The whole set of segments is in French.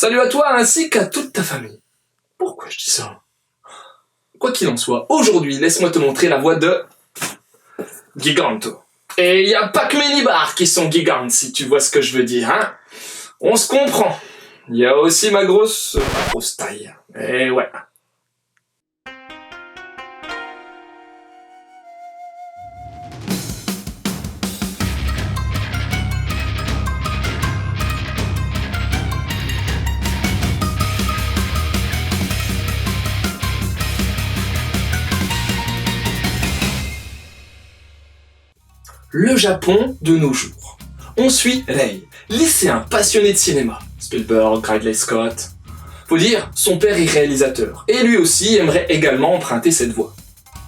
Salut à toi ainsi qu'à toute ta famille. Pourquoi je dis ça? Quoi qu'il en soit, aujourd'hui, laisse-moi te montrer la voix de Giganto. Et y a pas que mes nibards qui sont gigantes, si tu vois ce que je veux dire, hein. On se comprend. Y a aussi ma grosse taille. Et ouais. Le Japon de nos jours. On suit Rei, lycéen passionné de cinéma. Spielberg, Ridley Scott. Faut dire, son père est réalisateur, et lui aussi aimerait également emprunter cette voie.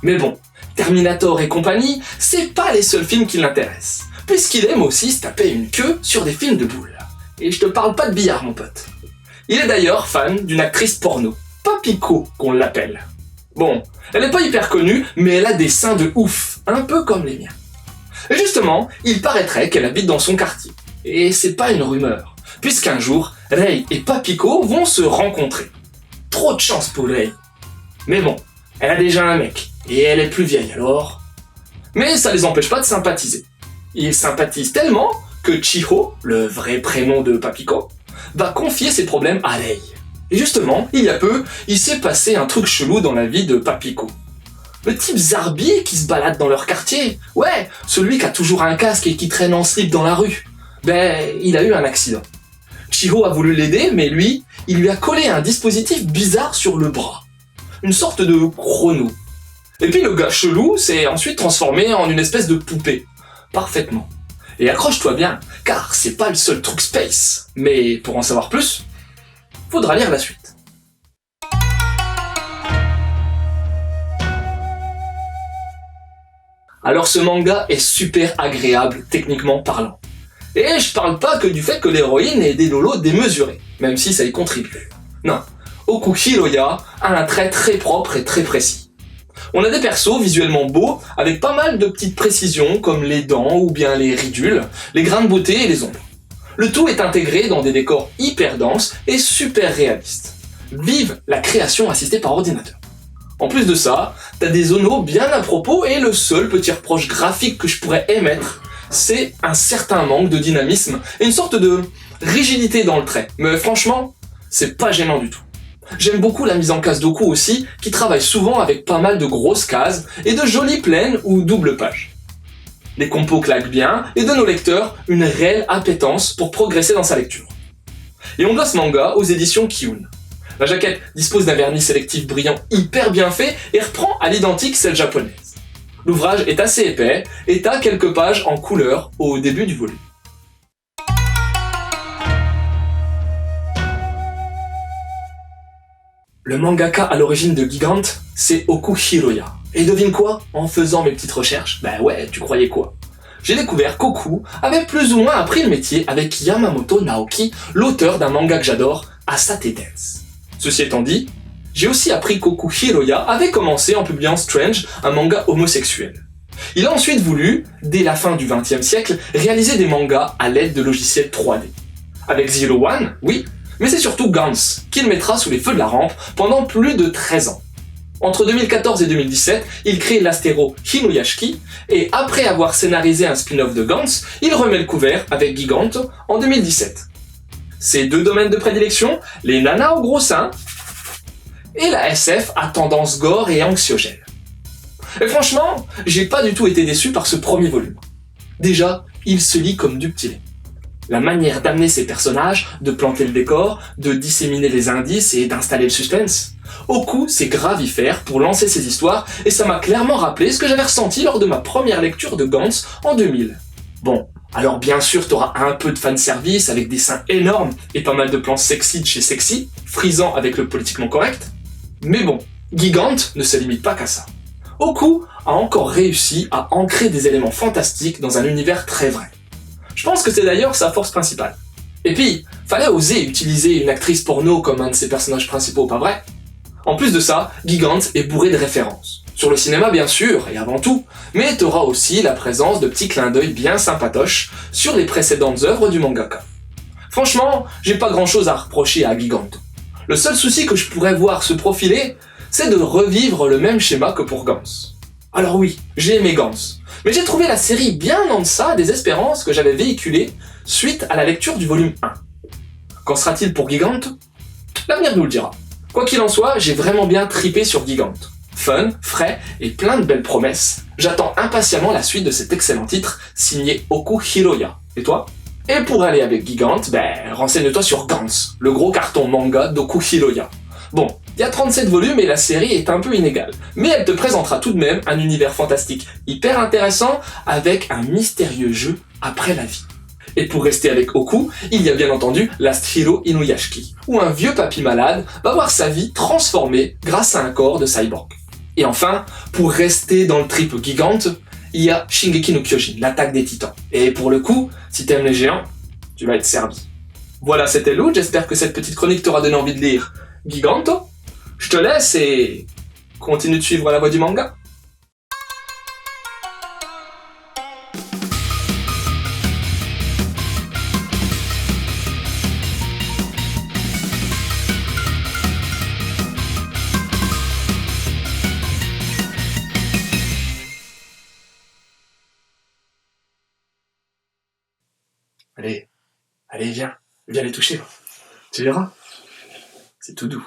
Mais bon, Terminator et compagnie, c'est pas les seuls films qui l'intéressent, puisqu'il aime aussi se taper une queue sur des films de boules. Et je te parle pas de billard, mon pote. Il est d'ailleurs fan d'une actrice porno, Papiko qu'on l'appelle. Bon, elle est pas hyper connue, mais elle a des seins de ouf, un peu comme les miens. Et justement, il paraîtrait qu'elle habite dans son quartier. Et c'est pas une rumeur, puisqu'un jour, Rei et Papiko vont se rencontrer. Trop de chance pour Rei. Mais bon, elle a déjà un mec, et elle est plus vieille alors. Mais ça les empêche pas de sympathiser. Ils sympathisent tellement que Chiho, le vrai prénom de Papiko, va confier ses problèmes à Rei. Et justement, il y a peu, il s'est passé un truc chelou dans la vie de Papiko. Le type zarbi qui se balade dans leur quartier. Ouais, celui qui a toujours un casque et qui traîne en slip dans la rue. Ben, il a eu un accident. Chiho a voulu l'aider, mais lui, il lui a collé un dispositif bizarre sur le bras. Une sorte de chrono. Et puis le gars chelou s'est ensuite transformé en une espèce de poupée. Parfaitement. Et accroche-toi bien, car c'est pas le seul truc space. Mais pour en savoir plus, faudra lire la suite. Alors ce manga est super agréable, techniquement parlant. Et je parle pas que du fait que l'héroïne ait des lolos démesurés, même si ça y contribue. Non, Oku Hiroya a un trait très propre et très précis. On a des persos visuellement beaux, avec pas mal de petites précisions, comme les dents ou bien les ridules, les grains de beauté et les ombres. Le tout est intégré dans des décors hyper denses et super réalistes. Vive la création assistée par ordinateur. En plus de ça, t'as des zonos bien à propos et le seul petit reproche graphique que je pourrais émettre, c'est un certain manque de dynamisme et une sorte de rigidité dans le trait. Mais franchement, c'est pas gênant du tout. J'aime beaucoup la mise en case d'Oku aussi, qui travaille souvent avec pas mal de grosses cases et de jolies plaines ou doubles pages. Les compos claquent bien et donnent au lecteur une réelle appétence pour progresser dans sa lecture. Et on doit ce manga aux éditions Kiun. La jaquette dispose d'un vernis sélectif brillant hyper bien fait et reprend à l'identique celle japonaise. L'ouvrage est assez épais et t'as quelques pages en couleur au début du volume. Le mangaka à l'origine de Gigant, c'est Oku Hiroya. Et devine quoi? En faisant mes petites recherches, ben ouais, tu croyais quoi? J'ai découvert qu'Oku avait plus ou moins appris le métier avec Yamamoto Naoki, l'auteur d'un manga que j'adore, Asate Dance. Ceci étant dit, j'ai aussi appris qu'Oku Hiroya avait commencé en publiant Strange, un manga homosexuel. Il a ensuite voulu, dès la fin du XXe siècle, réaliser des mangas à l'aide de logiciels 3D. Avec Zero One, oui, mais c'est surtout Gantz qu'il mettra sous les feux de la rampe pendant plus de 13 ans. Entre 2014 et 2017, il crée l'astéro Hinuyashiki, et après avoir scénarisé un spin-off de Gantz, il remet le couvert avec Giganto en 2017. Ses deux domaines de prédilection, les nanas au gros seins et la SF à tendance gore et anxiogène. Et franchement, j'ai pas du tout été déçu par ce premier volume. Déjà, il se lit comme du petit lait. La manière d'amener ses personnages, de planter le décor, de disséminer les indices et d'installer le suspense. Oku s'est grave y faire pour lancer ses histoires et ça m'a clairement rappelé ce que j'avais ressenti lors de ma première lecture de Gantz en 2000. Bon, alors bien sûr t'auras un peu de fanservice avec des seins énormes et pas mal de plans sexy de chez sexy, frisant avec le politiquement correct. Mais bon, Gigant ne se limite pas qu'à ça. Oku a encore réussi à ancrer des éléments fantastiques dans un univers très vrai. Je pense que c'est d'ailleurs sa force principale. Et puis, fallait oser utiliser une actrice porno comme un de ses personnages principaux, pas vrai? En plus de ça, Gigant est bourré de références. Sur le cinéma bien sûr, et avant tout, mais t'auras aussi la présence de petits clins d'œil bien sympatoches sur les précédentes œuvres du mangaka. Franchement, j'ai pas grand chose à reprocher à Giganto. Le seul souci que je pourrais voir se profiler, c'est de revivre le même schéma que pour Gantz. Alors oui, j'ai aimé Gantz, mais j'ai trouvé la série bien en deçà des espérances que j'avais véhiculées suite à la lecture du volume 1. Qu'en sera-t-il pour Gigante? L'avenir nous le dira. Quoi qu'il en soit, j'ai vraiment bien tripé sur Gigante. Fun, frais et plein de belles promesses. J'attends impatiemment la suite de cet excellent titre signé Oku Hiroya. Et toi? Et pour aller avec Gigante, renseigne-toi sur Gantz, le gros carton manga d'Oku Hiroya. Bon, il y a 37 volumes et la série est un peu inégale, mais elle te présentera tout de même un univers fantastique hyper intéressant avec un mystérieux jeu après la vie. Et pour rester avec Oku, il y a bien entendu Last Hero Inuyashiki, où un vieux papy malade va voir sa vie transformée grâce à un corps de cyborg. Et enfin, pour rester dans le trip Gigante, il y a Shingeki no Kyojin, l'attaque des titans. Et pour le coup, si t'aimes les géants, tu vas être servi. Voilà, c'était Lou, j'espère que cette petite chronique t'aura donné envie de lire Giganto. Je te laisse et continue de suivre la voie du manga. Allez, allez, viens les toucher. Tu verras. C'est tout doux.